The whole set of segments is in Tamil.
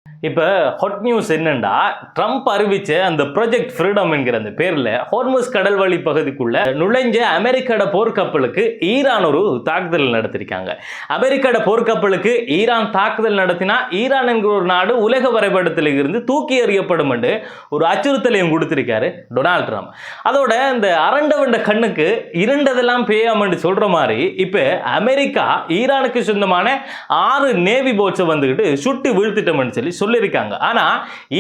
இப்போ ஹாட் நியூஸ் என்னன்னா, ட்ரம்ப் அறிவிச்ச அந்த ப்ராஜெக்ட் ஃப்ரீடம் என்கிற அந்த பேர்ல ஹோர்முஸ் கடல்வழி பகுதிக்குள்ள நுழைஞ்ச அமெரிக்காட போர்க்கப்பலுக்கு ஈரான் ஒரு தாக்குதல் நடத்திருக்காங்க. அமெரிக்காட போர்க்கப்பலுக்கு ஈரான் தாக்குதல் நடத்தினா ஈரான் என்கிற ஒரு நாடு உலக வரைபடத்தில் இருந்து தூக்கி எறியப்படும் என்று ஒரு அச்சுறுத்தலையும் கொடுத்திருக்காரு டொனால்ட் ட்ரம்ப். அதோட இந்த அரண்டவண்ட கண்ணுக்கு இருண்டதெல்லாம் பேயாமன்னு சொல்ற மாதிரி இப்ப அமெரிக்கா ஈரானுக்கு சொந்தமான 6 நேவி போட்ஸை வந்துகிட்டு சுட்டு வீழ்த்திட்டோம்னு சொல்லியிருக்காங்க. ஆனா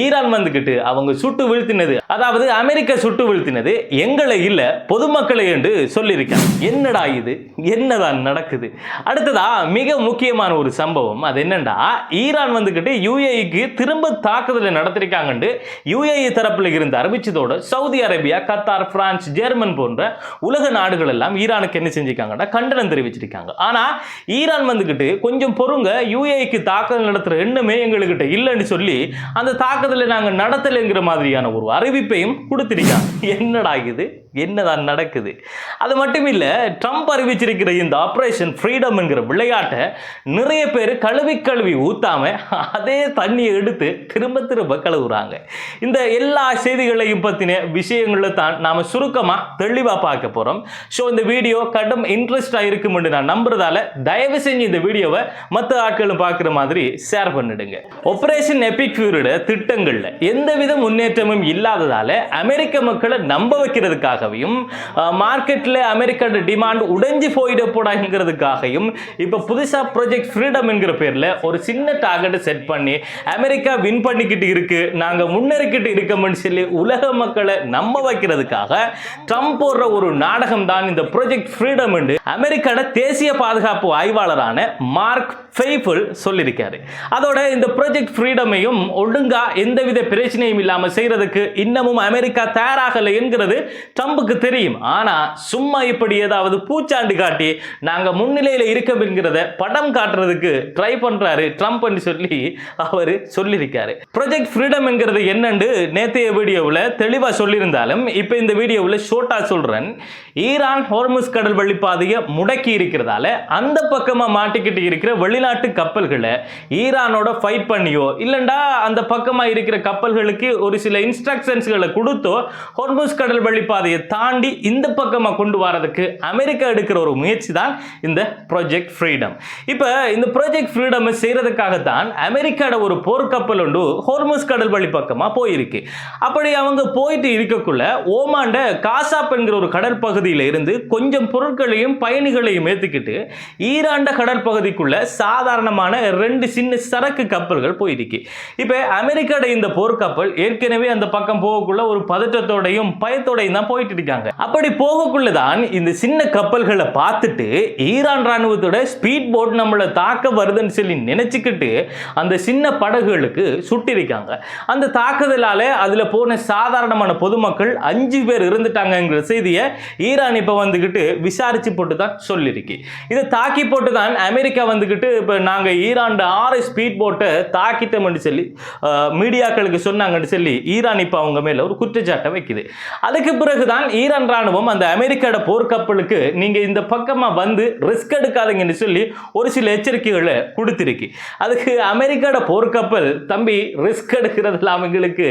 ஈரான் வந்துகிட்டு அவங்க சுட்டு வீழ்த்தினது, அதாவது அமெரிக்கா சுட்டு வீழ்த்தினது எங்களை இல்ல பொதுமக்களை என்று சொல்லியிருக்காங்க. என்னடா இது, என்னதான் நடக்குது? அடுத்ததா மிக முக்கியமான ஒரு சம்பவம், அது என்னண்டா ஈரான் வந்துகிட்டு யுஏஇக்கு திரும்ப தாக்குதலை நடத்திருக்காங்க யுஏஇ தரப்புல இருந்து அறிவிச்சதோட Saudi Arabia, Qatar, France, German போன்ற உலக நாடுகள் எல்லாம் ஈரானுக்கு என்ன செஞ்சிருக்காங்கன்னா கண்டனம் தெரிவிச்சிருக்காங்க. ஆனா ஈரான் வந்துகிட்டு கொஞ்சம் பொறுங்க, யுஏஇக்கு தாக்குதல் நடத்துற எண்ணமே எங்ககிட்ட இல்லைன்னு சொல்லி அந்த தாக்குதலை நாங்க நடத்தலைங்கிற மாதிரியான ஒரு அறிவிப்பையும் கொடுத்திருக்காங்க. என்னடா இது, என்னதான் நடக்குது? அது மட்டும் இல்ல, ட்ரம்ப் அறிவிச்சிருக்கிற இந்த ஆபரேஷன் ஃப்ரீடம் என்கிற விளையாட்டை நிறைய பேர் கழுவி ஊத்தாம அதே தண்ணியை எடுத்து திரும்ப திரும்ப கழுவுறாங்க. இந்த எல்லா செய்திகளையும் பத்தின விஷயங்களை தான் நாம சுருக்கமா தெளிவா பார்க்க போறோம். ஸோ இந்த வீடியோ கடும் இன்ட்ரெஸ்டா இருக்கும் என்று நான் நம்புறதால தயவு செஞ்சு இந்த வீடியோவை மற்ற ஆட்களும் பார்க்குற மாதிரி ஷேர் பண்ணிடுங்க. ஆபரேஷன் எபிக் ஃபியூரியோட திட்டங்கள்ல எந்தவித முன்னேற்றமும் இல்லாததால அமெரிக்க மக்களை நம்ப வைக்கிறதுக்காக மார்க்கெட்ல அமெரிக்காவோட டிமாண்ட் உடைஞ்சு போயிட போடாங்கிறதுக்காகவும் இப்ப புதுசா ப்ராஜெக்ட் ஃப்ரீடம் என்கிற பேர்ல ஒரு சின்ன டார்கெட் செட் பண்ணி அமெரிக்கா வின் பண்ணிக்கிட்டு இருக்கு, நாங்க முன்னேறிக்கிட்டு இருக்கோம்னு சொல்லி உலக மக்களை நம்ப வைக்கிறதுக்காக ட்ரம்ப் போடுற ஒரு நாடகம் தான் இந்த ப்ராஜெக்ட் ஃப்ரீடம் என்று அமெரிக்காவோட தேசிய பாதுகாப்பு ஆய்வாளரான மார்க் ஃபெய்ஃபுல் சொல்லியிருக்காரு. அதோட இந்த ப்ராஜெக்ட் ஃப்ரீடமையும் ஒழுங்கா எந்தவித பிரச்சனையும் இல்லாம செய்யறதுக்கு இன்னமும் அமெரிக்கா தயாராகலை என்கிறது ட்ரம்புக்கு தெரியும். ஆனா சும்மா இப்படி ஏதாவது பூச்சாண்டு காட்டி நாங்க முன்னிலையில இருக்கோம் என்கிறத படம் காட்டுறதுக்கு ட்ரை பண்றாரு ட்ரம்ப் சொல்லி அவர் சொல்லியிருக்காரு. ப்ராஜெக்ட் ஃப்ரீடம் என்கிறது என்னன்னு நேத்தைய வீடியோவில் தெளிவா சொல்லியிருந்தாலும் இப்ப இந்த வீடியோவில் ஷோர்ட்டா சொல்றேன். ஈரான் ஹோர்முஸ் கடல் வழிப்பாதையை முடக்கி இருக்கிறதால அந்த பக்கமா மாட்டிக்கிட்டு இருக்கிற வெளிநாட்டு கப்பல்களை ஈரானோட ஃபைட் பண்ணியோ இல்லண்டா அந்த பக்கமா இருக்கிற கப்பல்களுக்கு ஒரு சில இன்ஸ்ட்ரக்ஷன்ஸ்களை கொடுத்தோ ஹோர்முஸ் கடல் வழிப்பாதையை தாண்டி இந்த பக்கமா கொண்டு வரதுக்கு அமெரிக்கா எடுக்கிற ஒரு முயற்சி தான் இந்த ப்ராஜெக்ட் ஃப்ரீடம். இப்ப இந்த ப்ராஜெக்ட் ஃப்ரீடம் செய்யறதுக்காக தான் அமெரிக்காவோட ஒரு போர்க்கப்பல் ஒன்று ஹோர்முஸ் கடல் வழி பக்கமா போயிருக்கு. அப்படி அவங்க போயிட்டு இருக்கக்குள்ள ஓமாண்ட காசாப் என்கிற ஒரு கடற்பகுதியில இருந்து கொஞ்சம் பொருட்களையும் பயணிகளையும் ஏத்துக்கிட்டு ஈராண்ட கடற்பகுதிக்குள்ள சாதாரணமான 2 சின்ன சரக்கு கப்பல்கள் போயிருக்கு. இப்ப அமெரிக்காவோட இந்த போர்க்கப்பல் ஏற்கனவே அந்த பக்கம் போகக்குள்ள ஒரு பதற்றத்தோடையும் பயத்தோடையும் தான் போயிட்டு இருக்காங்க. அப்படி போகக்குள்ளதான் இந்த சின்ன கப்பல்களை பார்த்துட்டு ஈரான் ராணுவத்தோட ஸ்பீட் போட் நம்மளை தாக்க வருதுன்னு சொல்லி நினைச்சுக்கிட்டு அந்த சின்ன படகுகளுக்கு சுட்டிருக்காங்க. அந்த தாக்குதலால அதுல போன சாதாரணமான பொதுமக்கள் 5 பேர் இருந்துட்டாங்கிற செய்தியை ஈரான் இப்ப வந்துகிட்டு விசாரிச்சு போட்டு தான் சொல்லிருக்கு. இதை தாக்கி போட்டு தான் அமெரிக்கா வந்துகிட்டு இப்ப நாங்க ஈரான் 6 ஸ்பீட் போட்டை தாக்கிட்டோம்னு சொல்லி மீடியாக்களுக்கு சொன்னாங்கன்னு சொல்லி ஈரான் இப்ப அவங்க மேல ஒரு குற்றச்சாட்டை வைக்குது. அதுக்கு பிறகுதான் ஈரான் ராணுவம் அந்த அமெரிக்காவோட போர்க்கப்பலுக்கு நீங்க இந்த பக்கமா வந்து ரிஸ்க் எடுக்காதீங்கன்னு சொல்லி ஒரு சில எச்சரிக்கைகளை கொடுத்திருக்கு. அதுக்கு அமெரிக்காவோட போர்க்கப்பல் தம்பி ரிஸ்க் எடுக்கிறதுல அவங்களுக்கு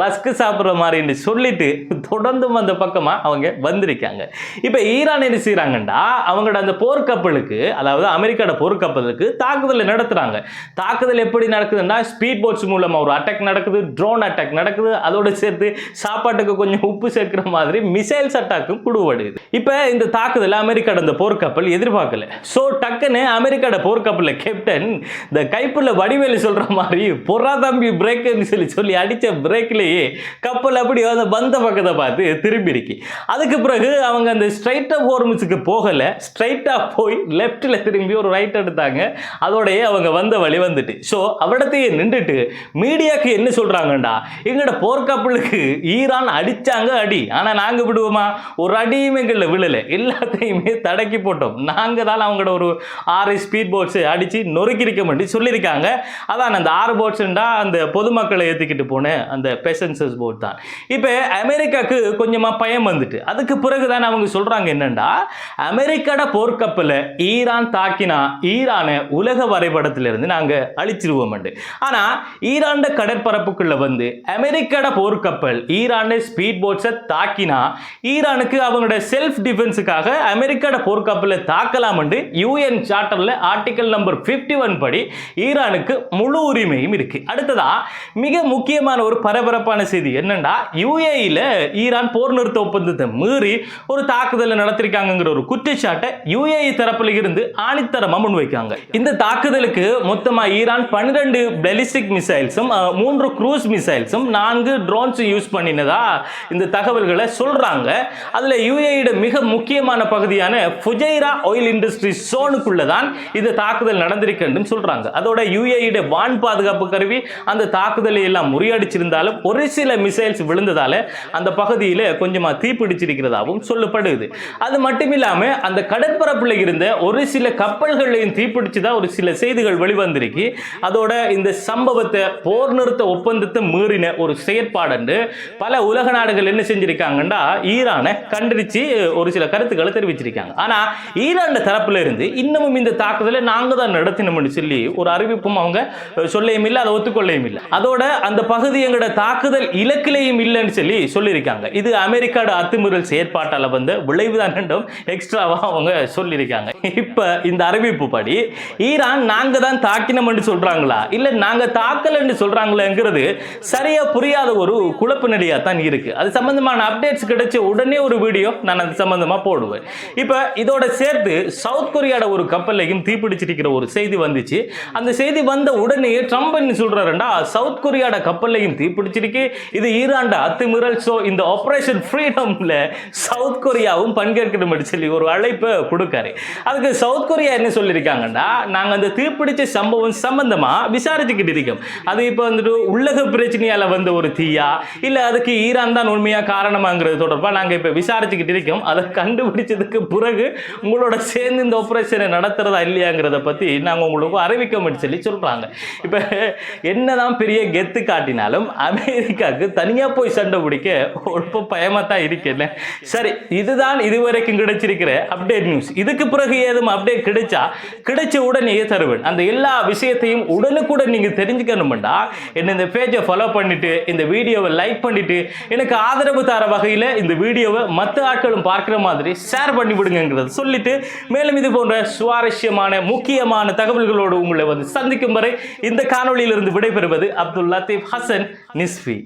ரஸ்க் சாப்பிட்ற மாதிரி சொல்லிட்டு தொடர்ந்தும் அந்த பக்கமா அவங்க வந்திருக்காங்க. இப்ப ஈரான் என்ன செய்யறாங்கண்டா அவங்களோட அந்த போர்க்கப்பலுக்கு, அதாவது அமெரிக்காவோட போர்க்கப்பலுக்கு தாக்குதல் நடத்துறாங்க. தாக்குதல் எப்படி நடக்குதுன்னா ஸ்பீட் போட்ஸ் மூலமா ஒரு அட்டாக் நடக்குது, ட்ரோன் அட்டாக் நடக்குது, அதோட சேர்த்து சாப்பாட்டுக்கு கொஞ்சம் உப்பு சேர்க்கிற மாதிரி மிசைல்ஸ் அட்டாக்கும் குடுவடுது. இப்ப இந்த தாக்குதல் அமெரிக்காவோட அந்த போர்க்கப்பல் எதிர்பார்க்கல. சோ டக்குன்னு அமெரிக்காவோட போர்க்கப்பல்ல கேப்டன் இந்த கைப்புள்ள வடிவேலு சொல்ற மாதிரி பொறா தம்பி பிரேக்னு சொல்லி அடிச்ச பிரேக்லயே கப்பல் அப்படி வந்த பக்கத்தை பார்த்து திரும்பி இருக்கு. அதுக்கு பிறகு அவங்க அந்த ஸ்ட்ரைட்டா ஹோர்முஸுக்கு போகல, ஸ்ட்ரைட்டா போய் லெஃப்ட்ல திரும்பி ஒரு ரைட் எடுத்தாங்க. அதோடய அவங்க வந்த வழி வந்துட்டு ஸோ அவடத்தையே நின்றுட்டு மீடியாக்கு என்ன சொல்றாங்கண்டா, எங்களோட போர்க்கப்பலுக்கு ஈரான் அடிச்சாங்க அடி, ஆனா நாங்க விடுவோமா, ஒரு அடியும் எங்கள விழல, எல்லாத்தையுமே தடக்கி போட்டோம், நாங்க தான் அவங்களோட ஒரு 6 ஸ்பீட் போட்ஸ் அடிச்சு நொறுக்கிருக்க மாட்டி சொல்லியிருக்காங்க. அதான் அந்த 6 போட்ஸ்ண்டா அந்த பொதுமக்களை ஏற்றிக்கிட்டு போன அந்த பேசஞ்சர்ஸ் போட் தான். இப்போ அமெரிக்காவுக்கு கொஞ்சமா பயம் வந்துட்டு அதுக்கு பிறகுதான் அவங்க சொல்றாங்க என்னண்டா, அமெரிக்காவோட போர்க்கப்பலை ஈரான் தாக்கினா ஈரானை உலக வரைபடத்திலிருந்து நாங்க அழிச்சிருவோம். ஆனா ஈரான் கடற்பரப்புக்குள்ள வந்து அமெரிக்கா போர்க்கப்பல் ஈரான் ஸ்பீட் போட்ஸை தாக்கினா ஈரானுக்கு அவங்களோட செல்ஃப் டிஃபென்ஸுக்காக அமெரிக்கா போர்க்கப்பலை தாக்கலாம் என்று யூஎன் சார்ட்டர்ல ஆர்டிகல் நம்பர் 51 படி ஈரானுக்கு முழு உரிமையும் இருக்கு. அடுத்ததா மிக முக்கியமான ஒரு பரபரப்பான செய்தி என்னன்னா, யுஏஇல ஈரான் போர் நிறுத்த ஒப்பந்தத்தை மீறி ஒரு தாக்குதலை நடத்திருக்காங்கிற ஒரு குற்றச்சாட்டை யுஏஇ தரப்புல இருந்து ஆணித்தரமா முன்வைக்காங்க. இந்த தாக்குதலுக்கு மொத்தமா ஈரான் 12 பாலிஸ்டிக் மிசைல்ஸும் 3 க்ரூஸ் மிசைல்ஸும் 4 ட்ரோன்ஸ் யூஸ் பண்ணினதா இந்த தகவல்களை சொல்றாங்க. அதுல யுஏஇட மிக முக்கியமான பகுதியான ஃபுஜைரா ஆயில் இண்டஸ்ட்ரி சோனுக்குள்ள தான் இந்த தாக்குதல் நடந்திருக்குன்னு சொல்றாங்க. அதோட யுஏஇட வான் பாதுகாப்பு கருவி அந்த தாக்குதலை எல்லாம் முறியடிச்சிருந்தாலும் ஒரு சில மிசைல்ஸ் விழுந்ததால அந்த பகுதியில் கொஞ்சமா தீப்பிடிச்சிருக்கிறதாகவும் சொல்லப்படுது. அது மட்டும் இல்லாம அந்த கடற்பரப்புல இருந்த ஒரு சில கப்பல்களையும் தீப்பிடிச்சுதான் ஒரு சில செய்திகள் வெளிவந்திருக்கு. அதோட இந்த சம்பவத்தை போர் நிறுத்த ஒப்பந்தத்தை மீறின ஒரு செயற்பாடு பல உலக நாடுகள் என்ன செஞ்சிருக்காங்கன்னா ஈரானை கண்டிச்சு ஒரு சில கருத்துக்களை தெரிவிச்சிருக்காங்க. ஆனா ஈரான் தரப்புல இருந்து இன்னமும் இந்த தாக்குதலை நாங்க தான் நடத்தினோம்னு சொல்லி ஒரு அறிவிப்பும் அவங்க சொல்லையும் இல்லை, அதை ஒத்துக்கொள்ளையும் இல்லை. அதோட அந்த பகுதி எங்களோட தாக்குதல் இலக்கிலையும் இல்லைன்னு சொல்லி சொல்லியிருக்காங்க. இது அமெரிக்காவோட அத்துமீறல் செயற்பாட்டால வந்து விளைவுதான் என்றும் எக்ஸ்ட்ராவா அவங்க சொல்லியிருக்காங்க. இப்ப இந்த அறிவிப்பு படி ஈரான் நாங்க தான் தாக்கினோம் என்று சொல்றாங்களா இல்ல நாங்க தாக்கல் என்று சொல்றாங்களாங்கிறது சரியா புரியாத ஒரு குழப்ப நிலையா தான் இருக்கு. அது சம்பந்தமான அப்டேட்ஸ் கிடைச்ச உடனே ஒரு வீடியோ நான் அது சம்பந்தமா போடுவேன். இப்ப இதோட சேர்த்து சவுத் கொரியாட ஒரு கப்பலையும் தீப்பிடிச்சிருக்கிற ஒரு செய்தி வந்துச்சு. அந்த செய்தி வந்த உடனே ட்ரம்ப் என்ன சொல்றாருன்னா சவுத் கொரியாட கப்பலையும் தீப்பிடிச்சிருக்கு, இது ஈரான் அத்துமீறல், சோ இந்த ஆபரேஷன் ஃப்ரீடம்ல சவுத் கொரியாவும் பங்கேற்கணும் சொல்லி ஒரு அழைப்பை கொடுக்காரு. அதுக்கு சவுத் கொரியா என்ன சொல்லியிருக்காங்கன்னா நாங்க அந்த தீப்பிடிச்ச சம்பவம் சம்பந்தமா விசாரிச்சுக்கிட்டு இருக்கோம். அது இப்போ வந்துட்டு உள்ளக பிரச்சனையால வந்த ஒரு தீயா இல்ல அதுக்கு ஈரான் தான் உண்மையா காரணமாங்கிறது தொடர்பா நாங்க இப்ப விசாரிச்சுக்கிட்டு இருக்கோம். அதை கண்டுபிடிச்சதுக்கு பிறகு உங்களோட சேர்ந்து இந்த ஆபரேஷனை நடத்துறதா இல்லையாங்கிறத பத்தி நாங்க உங்களுக்கு அறிவிக்க சொல்லி சொல்றாங்க. இப்ப என்னதான் பெரிய கெத்து காட்டினாலும் அமெரிக்காவுக்கு தனியா போய் சண்டை பிடிக்க ரொம்ப பயமா தான் இருக்கேன். சரி, இதுதான் இதுவரைக்கும் கிடைச்சிருக்கிற அப்டேட் நியூஸ். இதுக்கு பிறகு ஏதும் அப்டேட் கிடைச்ச உடனே தருவேன். அந்த எல்லா விஷயத்தையும் உடனுக்குடன் நீங்க தெரிஞ்சுக்கணும்டா என்ன இந்த பேஜை ஃபாலோ பண்ணிட்டு இந்த வீடியோவை லைக் பண்ணிட்டு எனக்கு ஆதரவு தர வகையில் இந்த வீடியோவை மற்ற ஆட்களும் பார்க்கிற மாதிரி ஷேர் பண்ணி விடுங்கிறது சொல்லிட்டு மேலும் இது போன்ற சுவாரஸ்யமான முக்கியமான தகவல்களோடு உங்களை வந்து சந்திக்கும் வரை இந்த காணொளியிலிருந்து விடைபெறுவது அப்துல் லத்தீப் ஹசன் நிஸ்ஃபி.